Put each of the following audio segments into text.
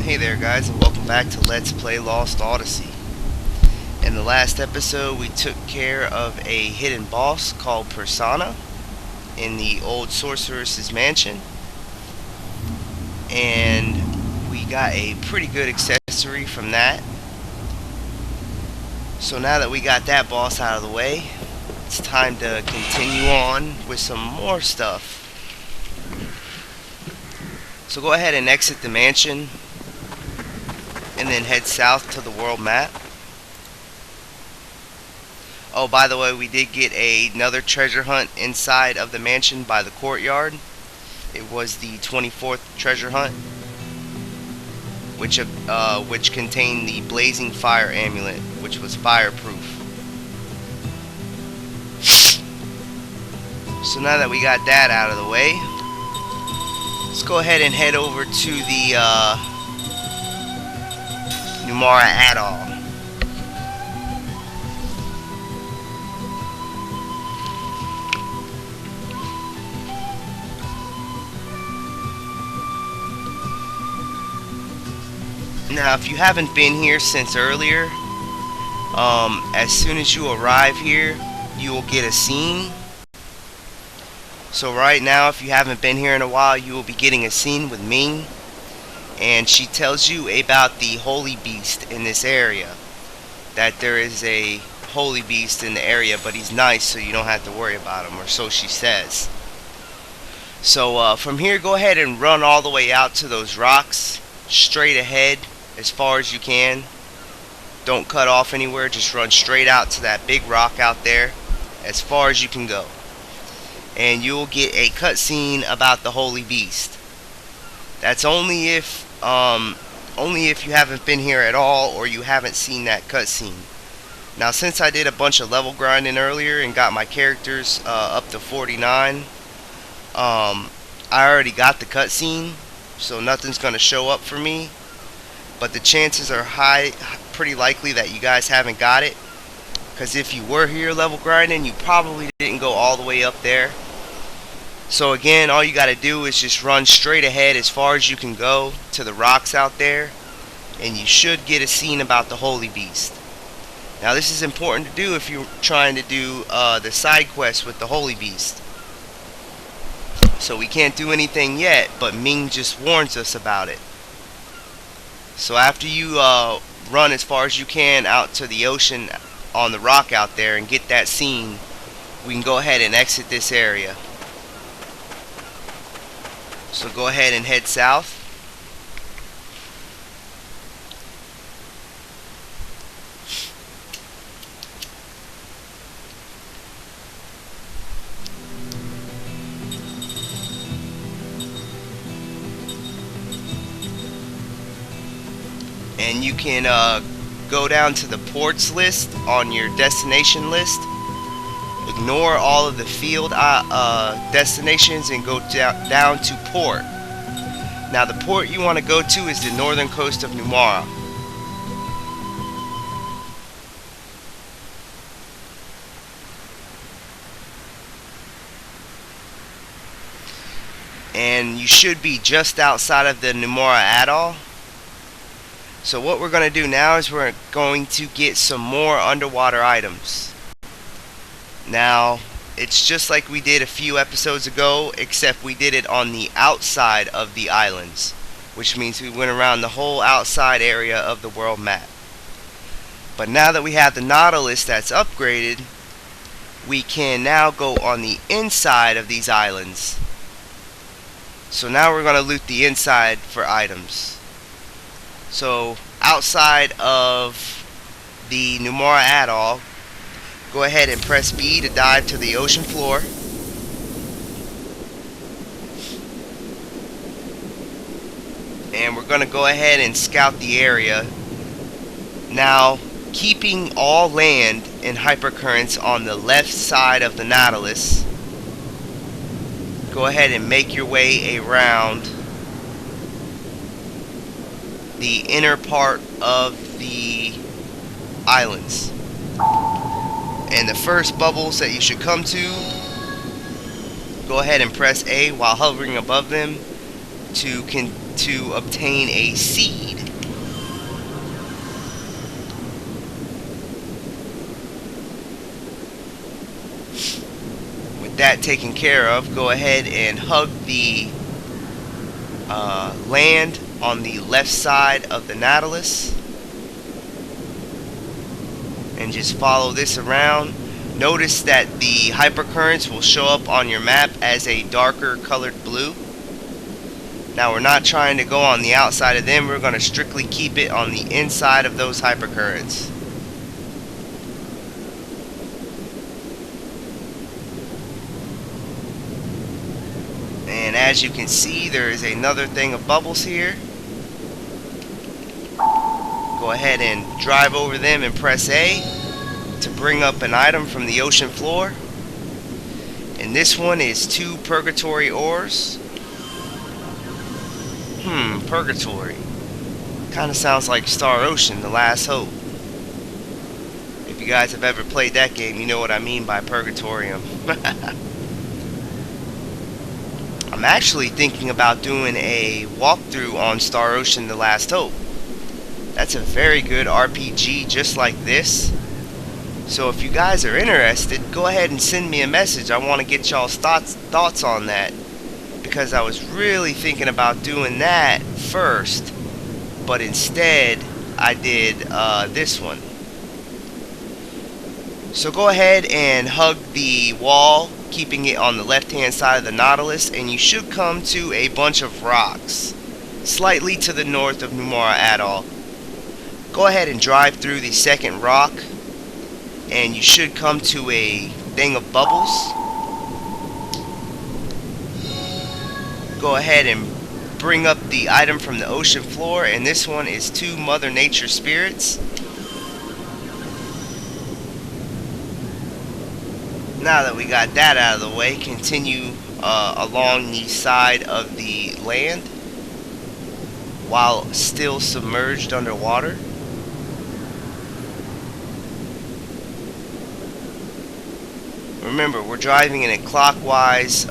Hey there guys, and welcome back to Let's Play Lost Odyssey. In the last episode we took care of a hidden boss called Persona in the old sorceress's mansion, and we got a pretty good accessory from that. So now that we got that boss out of the way, it's time to continue on with some more stuff. So go ahead and exit the mansion and then head south to the world map. Oh, by the way, we did get another treasure hunt inside of the mansion by the courtyard. It was the 24th treasure hunt, which contained the blazing fire amulet, which was fireproof. So now that we got that out of the way, let's go ahead and head over to the Numara Atoll. Now, if you haven't been here since earlier, as soon as you arrive here, you will get a scene. So right now, if you haven't been here in a while, you will be getting a scene with Ming, and she tells you about the holy beast in this area. That there is a holy beast in the area, but he's nice, so you don't have to worry about him, or so she says. So from here, go ahead and run all the way out to those rocks, straight ahead as far as you can. Don't cut off anywhere, just run straight out to that big rock out there as far as you can go. And you'll get a cutscene about the holy beast. That's only if you haven't been here at all, or you haven't seen that cutscene. Now, since I did a bunch of level grinding earlier and got my characters up to 49, I already got the cutscene, so nothing's gonna show up for me. But the chances are pretty likely that you guys haven't got it, because if you were here level grinding, you probably didn't go all the way up there. So again, all you got to do is just run straight ahead as far as you can go to the rocks out there, and you should get a scene about the holy beast. Now, this is important to do if you're trying to do the side quest with the holy beast. So we can't do anything yet, but Ming just warns us about it. So after you run as far as you can out to the ocean on the rock out there and get that scene, we can go ahead and exit this area. So go ahead and head south. And you can go down to the ports list on your destination list. Ignore all of the field destinations and go down to port. Now, the port you want to go to is the northern coast of Numara. And you should be just outside of the Numara Atoll. So what we're going to do now is we're going to get some more underwater items. Now, it's just like we did a few episodes ago, except we did it on the outside of the islands, which means we went around the whole outside area of the world map. But now that we have the Nautilus that's upgraded, we can now go on the inside of these islands. So now we're going to loot the inside for items. So outside of the Numara Atoll, go ahead and press B to dive to the ocean floor. And we're going to go ahead and scout the area. Now, keeping all land and hypercurrents on the left side of the Nautilus, go ahead and make your way around the inner part of the islands. And the first bubbles that you should come to, go ahead and press A while hovering above them to obtain a seed. that taken care of, go ahead and hug the land on the left side of the Nautilus and just follow this around. Notice that the hypercurrents will show up on your map as a darker colored blue. Now we're not trying to go on the outside of them, we're going to strictly keep it on the inside of those hypercurrents. And as you can see, there is another thing of bubbles here. Go ahead and drive over them and press A to bring up an item from the ocean floor. And this one is 2 Purgatory Ores. Purgatory. Kind of sounds like Star Ocean, The Last Hope. If you guys have ever played that game, you know what I mean by Purgatorium. I'm actually thinking about doing a walkthrough on Star Ocean, The Last Hope. That's a very good RPG just like this. So if you guys are interested, go ahead and send me a message. I want to get y'all's thoughts on that, because I was really thinking about doing that first, but instead I did this one. So go ahead and hug the wall, keeping it on the left hand side of the Nautilus, and you should come to a bunch of rocks slightly to the north of Numara Atoll. Go ahead and drive through the second rock and you should come to a thing of bubbles. Go ahead and bring up the item from the ocean floor, and this one is 2 Mother Nature spirits. Now that we got that out of the way, continue along the side of the land while still submerged underwater. Remember, we're driving in a clockwise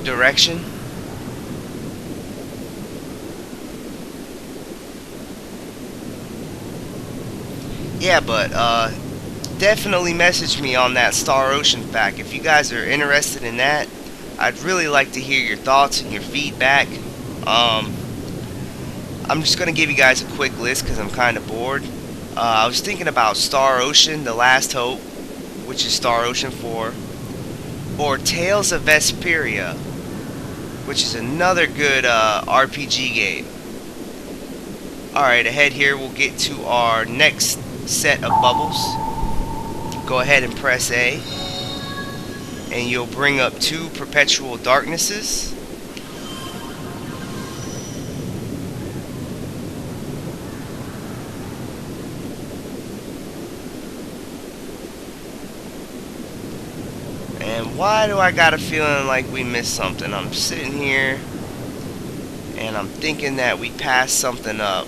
direction. Yeah, but definitely message me on that Star Ocean fact. If you guys are interested in that, I'd really like to hear your thoughts and your feedback. I'm just going to give you guys a quick list because I'm kind of bored. I was thinking about Star Ocean, The Last Hope, which is Star Ocean 4, or Tales of Vesperia, which is another good RPG game. Alright, ahead here we'll get to our next set of bubbles. Go ahead and press A, and you'll bring up 2 Perpetual Darknesses. And why do I got a feeling like we missed something? I'm sitting here and I'm thinking that we passed something up.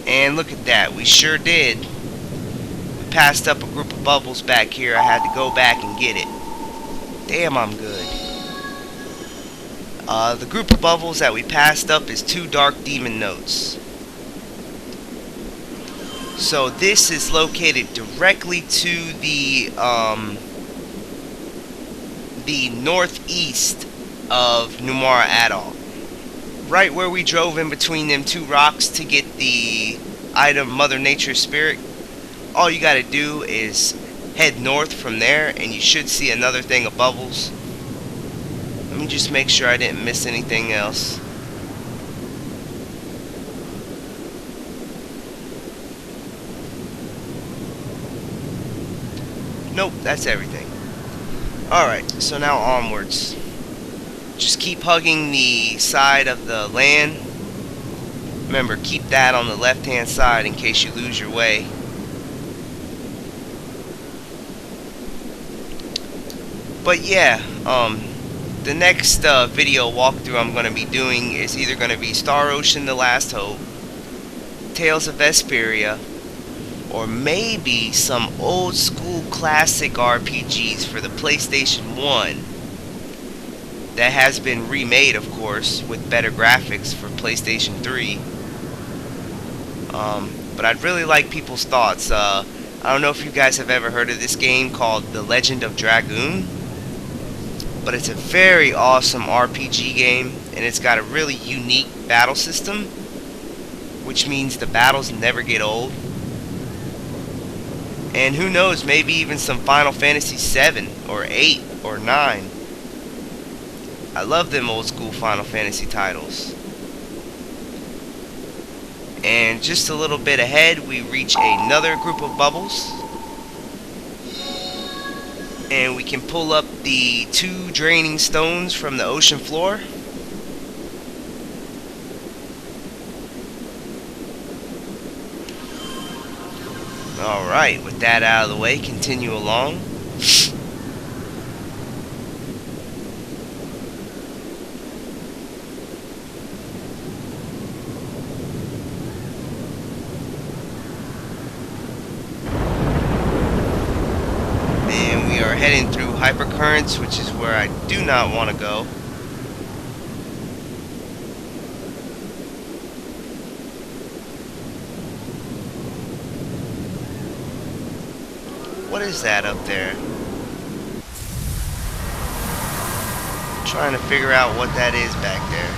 And look at that, we sure did. We passed up a group of bubbles back here. I had to go back and get it. Damn, I'm good. The group of bubbles that we passed up is 2 Dark Demon Notes. So this is located directly to the northeast of Numara Atoll. Right where we drove in between them 2 rocks to get the item Mother Nature Spirit. All you gotta do is head north from there and you should see another thing of bubbles. Let me just make sure I didn't miss anything else. Nope, that's everything. Alright, so now onwards. Just keep hugging the side of the land. Remember, keep that on the left hand side in case you lose your way. But yeah, the next video walkthrough I'm going to be doing is either going to be Star Ocean: The Last Hope, Tales of Vesperia, or maybe some old school classic RPGs for the PlayStation 1 that has been remade, of course, with better graphics for PlayStation 3. But I'd really like people's thoughts. I don't know if you guys have ever heard of this game called The Legend of Dragoon, but it's a very awesome RPG game, and it's got a really unique battle system, which means the battles never get old. And who knows, maybe even some Final Fantasy 7 or 8 or 9. I love them old school Final Fantasy titles. And just a little bit ahead, we reach another group of bubbles. And we can pull up the 2 draining stones from the ocean floor. Alright, with that out of the way, continue along. And we are heading through hypercurrents, which is where I do not want to go. What is that up there? Trying to figure out what that is back there.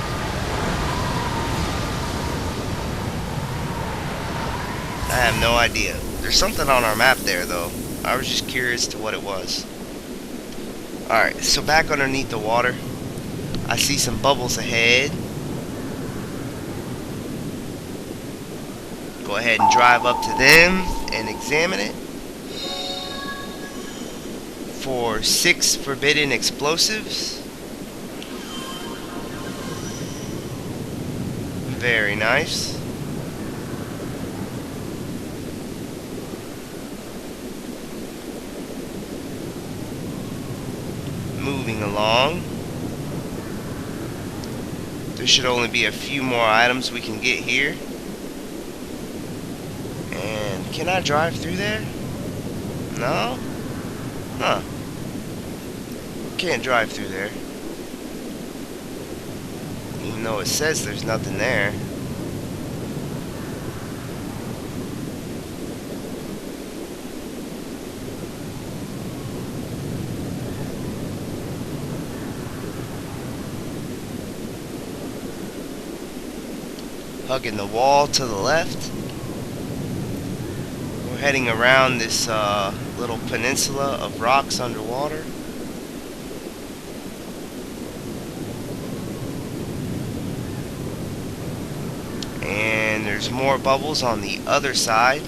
I have no idea. There's something on our map there though. I was just curious to what it was. Alright, so back underneath the water. I see some bubbles ahead. Go ahead and drive up to them and examine it. For 6 forbidden explosives. Very nice. Moving along. There should only be a few more items we can get here. And can I drive through there? No? Huh. Can't drive through there. Even though it says there's nothing there. Hugging the wall to the left. We're heading around this little peninsula of rocks underwater. And there's more bubbles on the other side.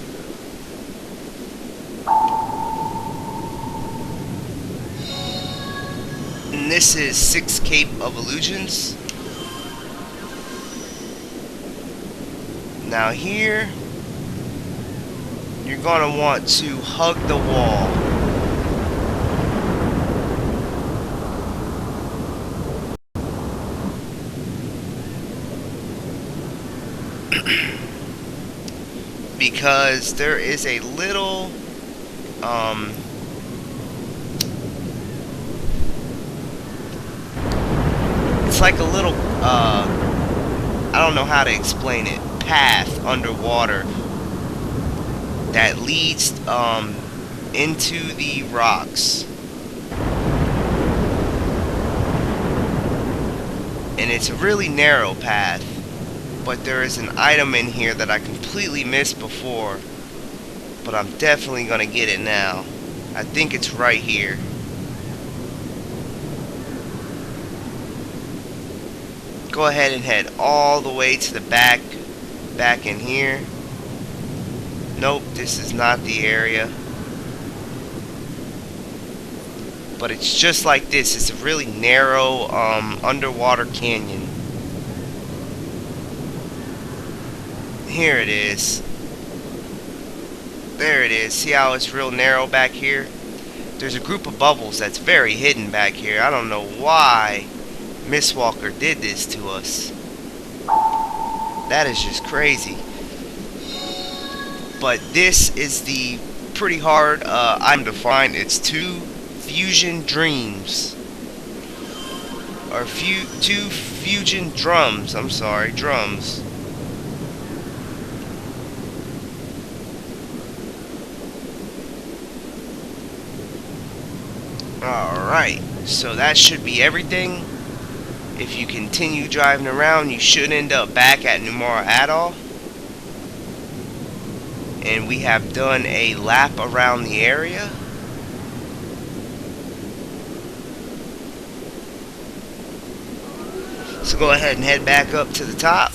And this is 6 Cape of Illusions. Now here, you're going to want to hug the wall. Because there is a little it's like a little I don't know how to explain it, path underwater that leads into the rocks. And it's a really narrow path. But there is an item in here that I completely missed before. But I'm definitely going to get it now. I think it's right here. Go ahead and head all the way to the back in here. Nope, this is not the area. But it's just like this. It's a really narrow underwater canyon. Here it is. There it is. See how it's real narrow back here? There's a group of bubbles that's very hidden back here. I don't know why Mistwalker did this to us. That is just crazy. But this is the pretty hard item to find. It's 2 fusion dreams. Or 2 fusion drums. I'm sorry, drums. Alright, so that should be everything. If you continue driving around, you should end up back at Numara Atoll. And we have done a lap around the area. So go ahead and head back up to the top.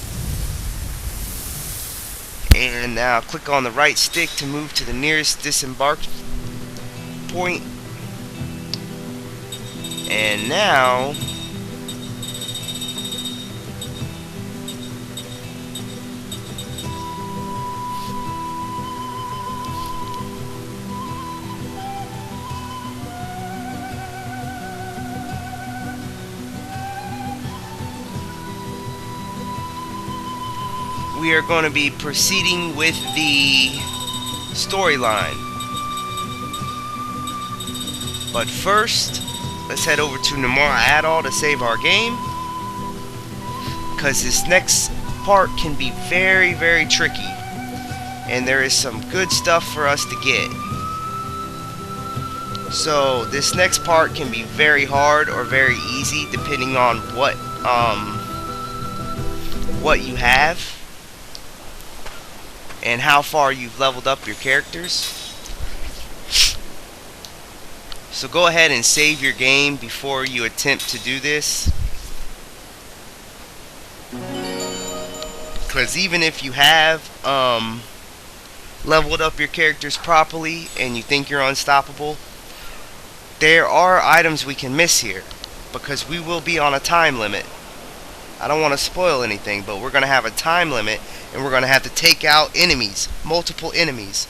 And now click on the right stick to move to the nearest disembark point. And now we are going to be proceeding with the storyline. But first, let's head over to Numara Atoll to save our game, because this next part can be very, very tricky, and there is some good stuff for us to get. So this next part can be very hard or very easy depending on what you have and how far you've leveled up your characters. So go ahead and save your game before you attempt to do this, because even if you have leveled up your characters properly and you think you're unstoppable, there are items we can miss here, because we will be on a time limit. I don't want to spoil anything, but we're going to have a time limit, and we're going to have to take out enemies, multiple enemies,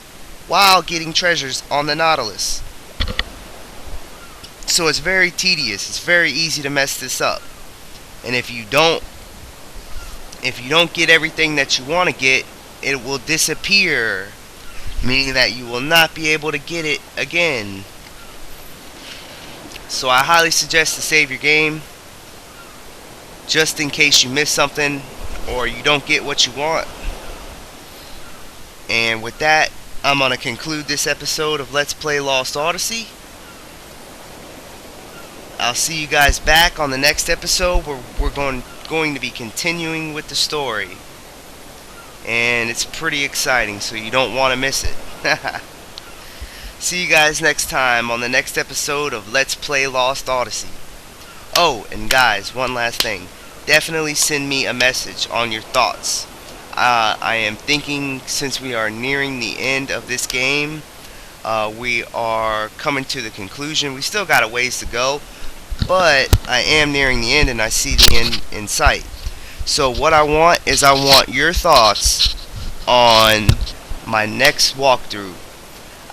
while getting treasures on the Nautilus. So it's very tedious. It's very easy to mess this up. And if you don't get everything that you want to get, it will disappear, meaning that you will not be able to get it again. So I highly suggest to save your game, just in case you miss something or you don't get what you want. And with that, I'm going to conclude this episode of Let's Play Lost Odyssey. I'll see you guys back on the next episode, where we're going to be continuing with the story. And it's pretty exciting, so you don't want to miss it. See you guys next time on the next episode of Let's Play Lost Odyssey. Oh, and guys, one last thing. Definitely send me a message on your thoughts. I am thinking, since we are nearing the end of this game, we are coming to the conclusion. We still got a ways to go, but I am nearing the end, and I see the end in sight. So what I want is, I want your thoughts on my next walkthrough.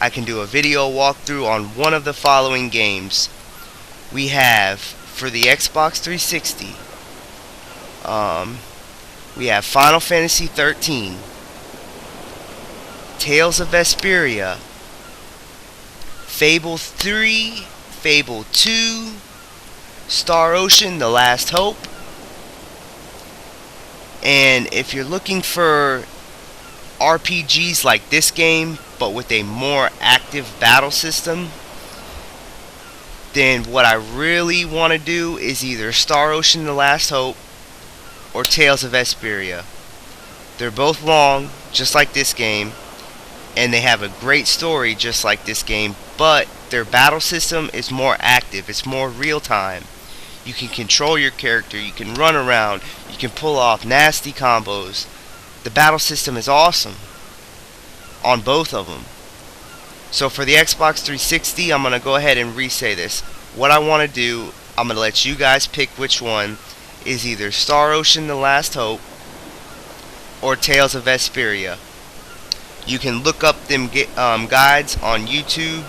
I can do a video walkthrough on one of the following games. We have, for the Xbox 360, we have Final Fantasy 13, Tales of Vesperia, Fable 3, Fable 2, Star Ocean: The Last Hope. And if you're looking for RPGs like this game, but with a more active battle system, then what I really want to do is either Star Ocean: The Last Hope or Tales of Vesperia. They're both long, just like this game, and they have a great story just like this game, but their battle system is more active. It's more real time. You can control your character, you can run around, you can pull off nasty combos. The battle system is awesome on both of them. So for the Xbox 360, I'm going to go ahead and re-say this. What I want to do, I'm going to let you guys pick which one is either Star Ocean: The Last Hope or Tales of Vesperia. You can look up them guides on YouTube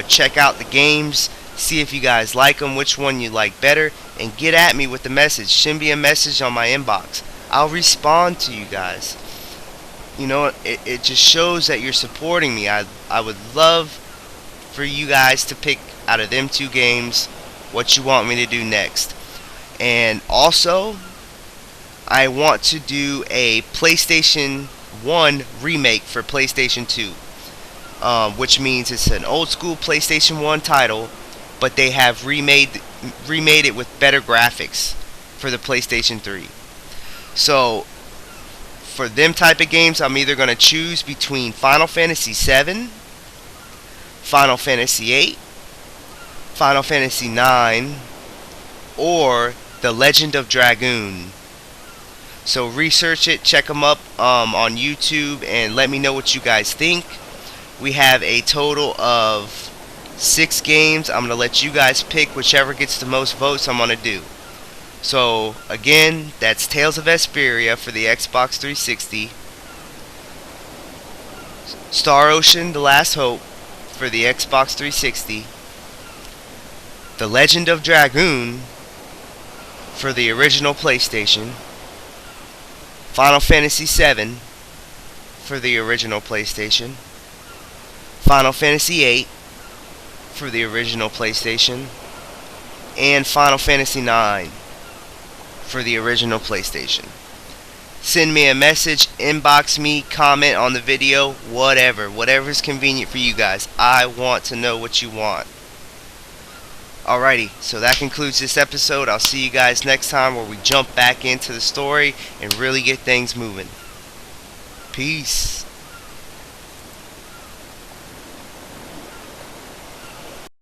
check out the games, see if you guys like them, which one you like better, and get at me with the message. Send me a message on my inbox. I'll respond to you guys. You know, it just shows that you're supporting me. I would love for you guys to pick out of them 2 games what you want me to do next. And also, I want to do a PlayStation 1 remake for PlayStation 2. Which means it's an old school PlayStation 1 title, but they have remade it with better graphics for the PlayStation 3. So for them type of games, I'm either going to choose between Final Fantasy 7, Final Fantasy 8, Final Fantasy 9, or The Legend of Dragoon. So research it, check them up on YouTube, and let me know what you guys think. We have a total of 6 games. I'm going to let you guys pick whichever gets the most votes I'm going to do. So again, that's Tales of Vesperia for the Xbox 360, Star Ocean: The Last Hope for the Xbox 360, The Legend of Dragoon for the original PlayStation, Final Fantasy 7 for the original PlayStation, Final Fantasy 8 for the original PlayStation, and Final Fantasy 9 for the original PlayStation. Send me a message, inbox me, comment on the video, whatever's convenient for you guys. I want to know what you want. Alrighty, so that concludes this episode. I'll see you guys next time where we jump back into the story and really get things moving. Peace.